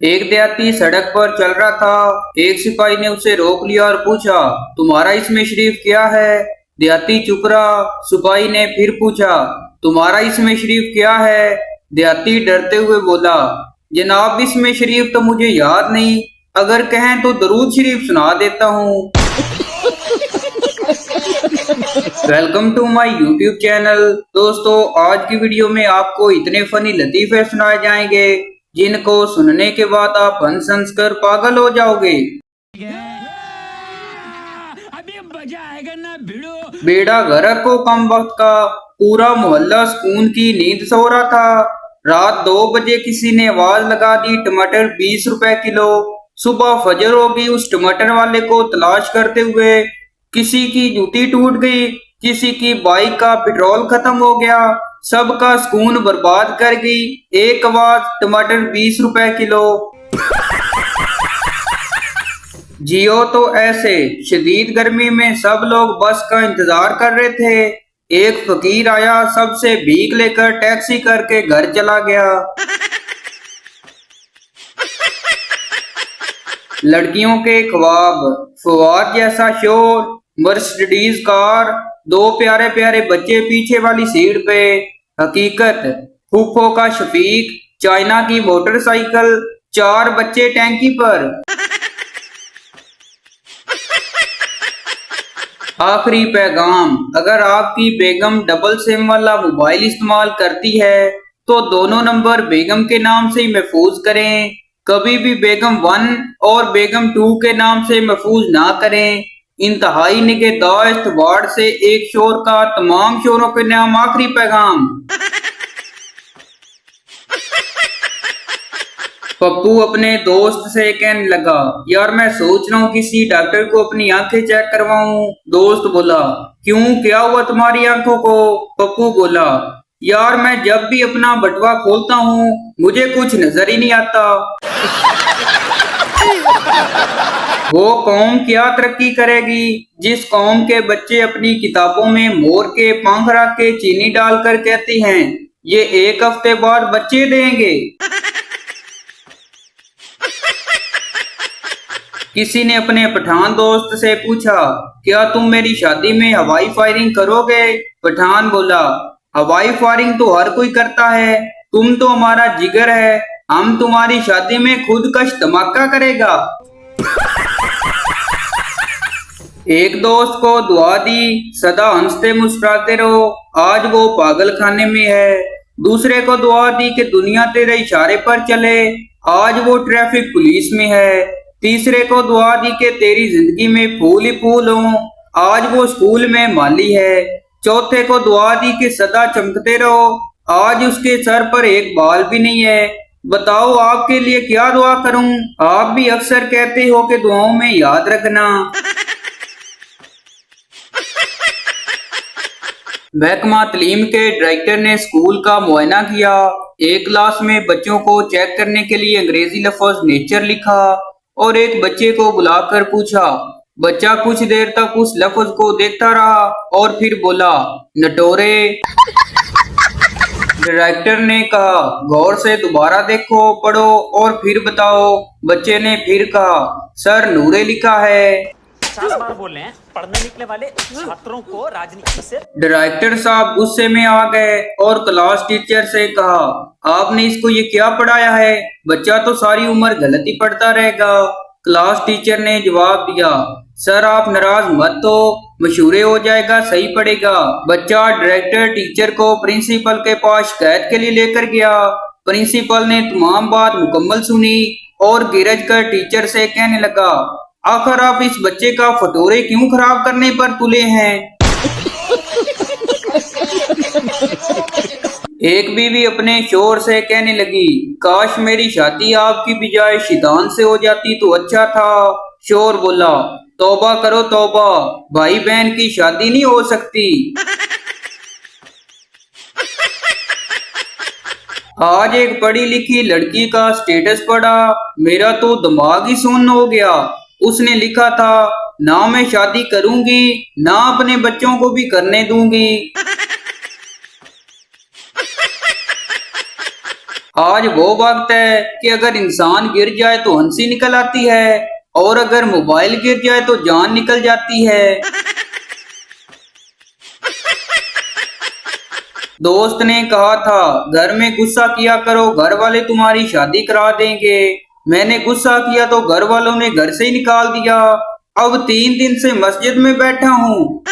एक देहाती सड़क पर चल रहा था। एक सिपाही ने उसे रोक लिया और पूछा, तुम्हारा इसमें शरीफ क्या है? देहाती चुप रहा। सिपाही ने फिर पूछा, तुम्हारा इसमें शरीफ क्या है? देहाती डरते हुए बोला, जनाब इसमें शरीफ तो मुझे याद नहीं, अगर कहें तो दरूद शरीफ सुना देता हूँ। Welcome to my YouTube channel. दोस्तों, आज की वीडियो में आपको इतने फनी लतीफे सुनाए जाएंगे जिनको सुनने के बाद आप हंस हंस कर पागल हो जाओगे। अभी मजा आएगा ना भिड़ो। बेड़ा गर्क को कम वक्त का, पूरा मोहल्ला सुकून की नींद सो रहा था। रात 2 बजे किसी ने आवाज लगा दी, टमाटर 20 रुपए किलो। सुबह फजर होगी, उस टमाटर वाले को तलाश करते हुए किसी की जूती टूट गई, किसी की बाइक का पेट्रोल खत्म हो गया, सबका सुकून बर्बाद कर गई। एक आवाज, टमाटर 20 रुपए किलो। जियो तो ऐसे। शदीद गर्मी में सब लोग बस का इंतजार कर रहे थे। एक फकीर आया, सबसे भीख लेकर टैक्सी करके घर चला गया। लड़कियों के ख्वाब, फवाद जैसा शोर, मर्सिडीज कार, दो प्यारे प्यारे बच्चे पीछे वाली सीट पे। हकीकत, फूफो का शफीक, चाइना की मोटरसाइकिल, 4 बच्चे टैंकी पर। आखिरी पैगाम, अगर आपकी बेगम डबल सिम वाला मोबाइल इस्तेमाल करती है तो दोनों नंबर बेगम के नाम से ही महफूज करें। कभी भी बेगम 1 और बेगम 2 के नाम से महफूज ना करें। इंतहाई निगहदाश्त वार्ड से एक शोर का तमाम शोरों के नाम। आखिरी पैगाम। पप्पू अपने दोस्त से कहने लगा, यार मैं सोच रहा हूँ किसी डॉक्टर को अपनी आंखें चेक करवाऊं। दोस्त बोला, क्यों, क्या हुआ तुम्हारी आंखों को? पप्पू बोला, यार मैं जब भी अपना बटुआ खोलता हूँ मुझे कुछ नजर ही नहीं आता। वो कौम क्या तरक्की करेगी जिस कौम के बच्चे अपनी किताबों में मोर के पंख रख के चीनी डालकर कहती हैं, ये 1 हफ्ते बाद बच्चे देंगे। किसी ने अपने पठान दोस्त से पूछा, क्या तुम मेरी शादी में हवाई फायरिंग करोगे? पठान बोला, हवाई फायरिंग तो हर कोई करता है, तुम तो हमारा जिगर है, हम तुम्हारी शादी में खुद कश धमाका करेगा। एक दोस्त को दुआ दी, सदा हंसते मुस्कुराते रहो, आज वो पागल खाने में है। दूसरे को दुआ दी कि दुनिया तेरे इशारे पर चले, आज वो ट्रैफिक पुलिस में है। तीसरे को दुआ दी कि तेरी जिंदगी में फूल ही फूल हो, आज वो स्कूल में माली है। चौथे को दुआ दी कि सदा चमकते रहो, आज उसके सर पर एक बाल भी नहीं है। बताओ आपके लिए क्या दुआ करूं? आप भी अक्सर कहते हो कि दुआओं में याद रखना। महकमा तालीम के डायरेक्टर ने स्कूल का मुआयना किया। एक क्लास में बच्चों को चेक करने के लिए अंग्रेजी लफ्ज नेचर लिखा और एक बच्चे को बुलाकर पूछा। बच्चा कुछ देर तक उस लफ्ज को देखता रहा और फिर बोला, नटोरे। डायरेक्टर ने कहा, गौर से दोबारा देखो, पढ़ो और फिर बताओ। बच्चे ने फिर कहा, सर नूरे लिखा है। 50 बार बोल रहे हैं, पढ़ने निकले वाले छात्रों को राजनीति से। डायरेक्टर साहब गुस्से में आ गए और क्लास टीचर से कहा, आपने इसको ये क्या पढ़ाया है? बच्चा तो सारी उम्र गलत ही पढ़ता रहेगा। क्लास टीचर ने जवाब दिया, सर आप नाराज मत हो, मशहूरे हो जाएगा, सही पड़ेगा। बच्चा डायरेक्टर टीचर को प्रिंसिपल के पास शिकायत के लिए लेकर गया। प्रिंसिपल ने तमाम बात मुकम्मल सुनी और गिरज कर टीचर से कहने लगा, आखिर आप इस बच्चे का फटोरे क्यों खराब करने पर तुले हैं? एक बीवी अपने शोहर से कहने लगी, काश मेरी शादी आपकी बजाय शैतान से हो जाती तो अच्छा था। शोहर बोला, तौबा करो तौबा, भाई बहन की शादी नहीं हो सकती। आज एक पढ़ी लिखी लड़की का स्टेटस पढ़ा, मेरा तो दिमाग ही सुन्न हो गया। उसने लिखा था, ना मैं शादी करूंगी, ना अपने बच्चों को भी करने दूंगी। आज वो वक्त है कि अगर इंसान गिर जाए तो हंसी निकल आती है और अगर मोबाइल गिर जाए तो जान निकल जाती है। दोस्त ने कहा था घर में गुस्सा किया करो, घर वाले तुम्हारी शादी करा देंगे। मैंने गुस्सा किया तो घर वालों ने घर से ही निकाल दिया। अब 3 दिन से मस्जिद में बैठा हूँ।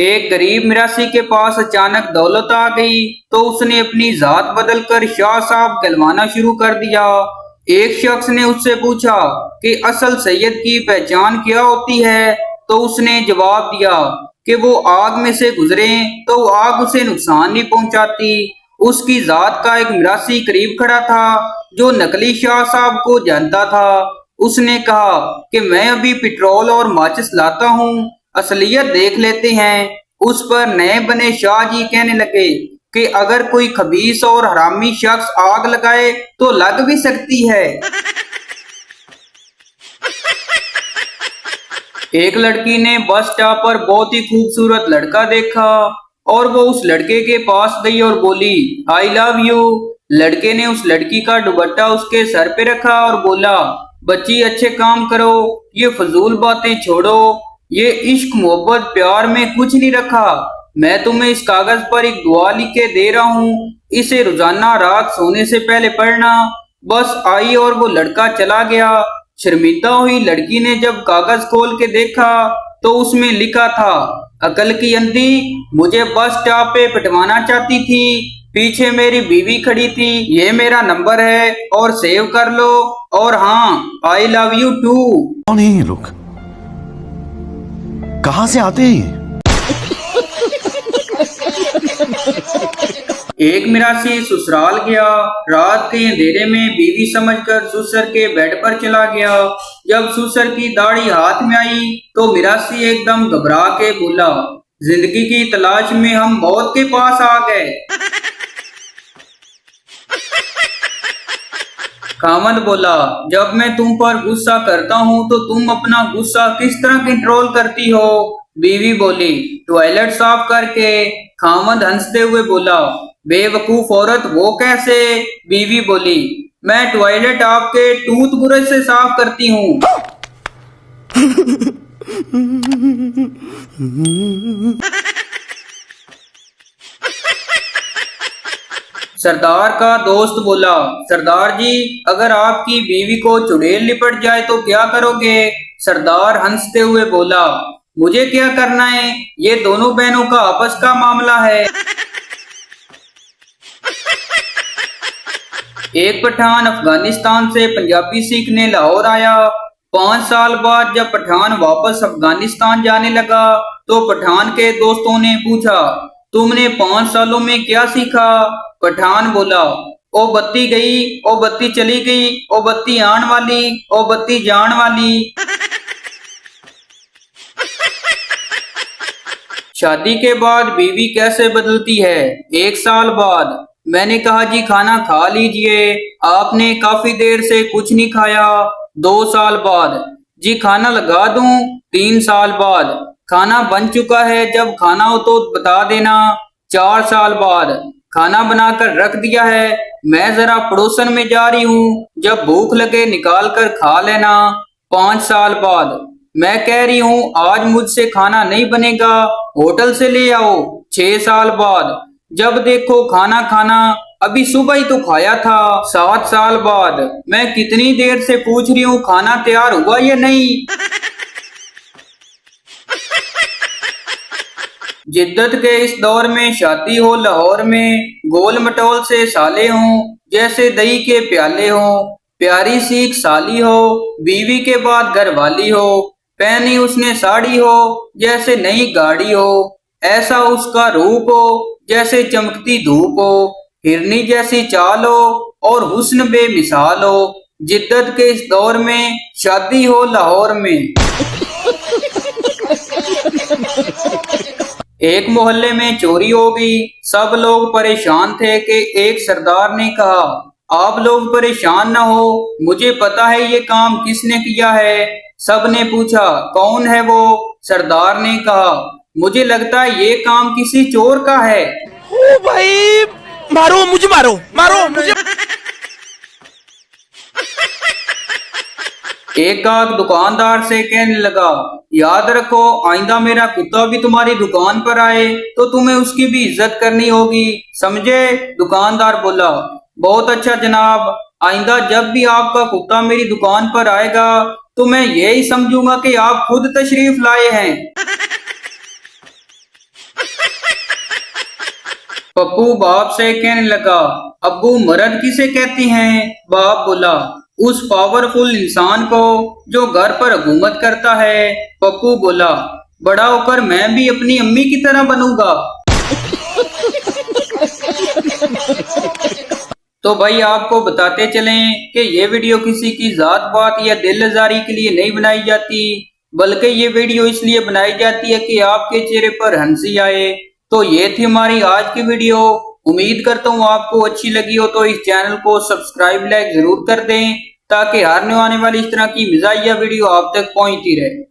एक गरीब मिरासी के पास अचानक दौलत आ गई तो उसने अपनी जात बदलकर शाह साहब कहलवाना शुरू कर दिया। एक शख्स ने उससे पूछा कि असल सैयद की पहचान क्या होती है, तो उसने जवाब दिया कि वो आग में से गुजरे तो आग उसे नुकसान नहीं पहुंचाती। उसकी जात का एक मिरासी करीब खड़ा था जो नकली शाह साहब को जानता था। उसने कहा कि मैं अभी पेट्रोल और माचिस लाता हूँ, असलियत देख लेते हैं। उस पर नए बने शाह जी कहने लगे कि अगर कोई खबीस और हरामी शख्स आग लगाए तो लग भी सकती है। एक लड़की ने बस स्टॉप पर बहुत ही खूबसूरत लड़का देखा और वो उस लड़के के पास गई और बोली आई लव यू। लड़के ने उस लड़की का दुपट्टा उसके सर पे रखा और बोला बच्ची अच्छे काम करो, ये फजूल बातें छोड़ो, ये इश्क मोहब्बत प्यार में कुछ नहीं रखा। मैं तुम्हें इस कागज पर एक दुआ लिख के दे रहा हूँ, इसे रोजाना रात सोने से पहले पढ़ना। बस आई और वो लड़का चला गया। शर्मिंदा हुई लड़की ने जब कागज खोल के देखा तो उसमें लिखा था अकल की अंधी मुझे बस स्टॉप पे पिटवाना चाहती थी, पीछे मेरी बीवी खड़ी थी, ये मेरा नंबर है और सेव कर लो, और हाँ आई लव यू टू। कौन है ये लोग? कहां से आते हैं? एक मिरासी ससुराल गया। रात के अंधेरे में बीवी समझकर ससुर के बेड पर चला गया। जब ससुर की दाढ़ी हाथ में आई तो मिरासी एकदम घबरा के बोला जिंदगी की तलाश में हम मौत के पास आ गए। खामद बोला जब मैं तुम पर गुस्सा करता हूँ तो तुम अपना गुस्सा किस तरह कंट्रोल करती हो? बीवी बोली टॉयलेट साफ करके। खामद हंसते हुए बोला बेवकूफ औरत वो कैसे? बीवी बोली मैं टॉयलेट आपके टूथ ब्रश से साफ करती हूँ। सरदार का दोस्त बोला सरदार जी अगर आपकी बीवी को चुड़ैल लिपट जाए तो क्या करोगे? सरदार हंसते हुए बोला मुझे क्या करना है, ये दोनों बहनों का आपस का मामला है। एक पठान अफगानिस्तान से पंजाबी सीखने लाहौर आया। 5 साल बाद जब पठान वापस अफगानिस्तान जाने लगा तो पठान के दोस्तों ने पूछा तुमने 5 सालों में क्या सीखा? पठान बोला ओ बत्ती गई, ओ बत्ती चली गई, ओ बत्ती आन वाली, ओ बत्ती जान वाली। शादी के बाद बीवी कैसे बदलती है? 1 साल बाद मैंने कहा जी खाना खा लीजिए, आपने काफी देर से कुछ नहीं खाया। 2 साल बाद जी खाना लगा दूं? 3 साल बाद खाना बन चुका है, जब खाना हो तो बता देना। 4 साल बाद खाना बनाकर रख दिया है, मैं जरा पड़ोसन में जा रही हूँ, जब भूख लगे निकाल कर खा लेना। 5 साल बाद मैं कह रही हूँ आज मुझसे खाना नहीं बनेगा, होटल से ले आओ। 6 साल बाद जब देखो खाना खाना, अभी सुबह ही तो खाया था। 7 साल बाद मैं कितनी देर से पूछ रही हूँ खाना तैयार हुआ या नहीं। जिद्दत के इस दौर में शादी हो लाहौर में, गोल मटोल से साले हों जैसे दही के प्याले हों, प्यारी सीख साली हो, बीवी के बाद घरवाली हो, पहनी उसने साड़ी हो जैसे नई गाड़ी हो, ऐसा उसका रूप हो जैसे चमकती धूप हो, हिरनी जैसी चाल हो और हुस्न बेमिसाल हो। जिद्दत के इस दौर में शादी हो लाहौर में। एक मोहल्ले में चोरी हो गई। सब लोग परेशान थे कि एक सरदार ने कहा आप लोग परेशान न हो, मुझे पता है ये काम किसने किया है। सब ने पूछा कौन है वो? सरदार ने कहा मुझे लगता है ये काम किसी चोर का है। ओ भाई मारो मुझे, मारो मुझे। एक गाहक दुकानदार से कहने लगा, याद रखो आइंदा मेरा कुत्ता भी तुम्हारी दुकान पर आए तो तुम्हें उसकी भी इज्जत करनी होगी, समझे? दुकानदार बोला, बहुत अच्छा जनाब, आइंदा जब भी आपका कुत्ता मेरी दुकान पर आएगा तो मैं यही समझूंगा कि आप खुद तशरीफ लाए हैं। पप्पू बाप से कहने लगा, अब्बू मर्द किसे कहती हैं? बाप बोला, उस पावरफुल इंसान को जो घर पर हुकूमत करता है। पप्पू बोला, बड़ा होकर मैं भी अपनी अम्मी की तरह बनूंगा। तो भाई आपको बताते चलें कि ये वीडियो किसी की जात पात या दिल आजारी के लिए नहीं बनाई जाती, बल्कि ये वीडियो इसलिए बनाई जाती है कि आपके चेहरे पर हंसी आए। तो ये थी हमारी आज की वीडियो। उम्मीद करता हूँ आपको अच्छी लगी हो, तो इस चैनल को सब्सक्राइब लाइक जरूर कर दें ताकि हर आने वाली इस तरह की मज़ाहिया वीडियो आप तक पहुंचती रहे।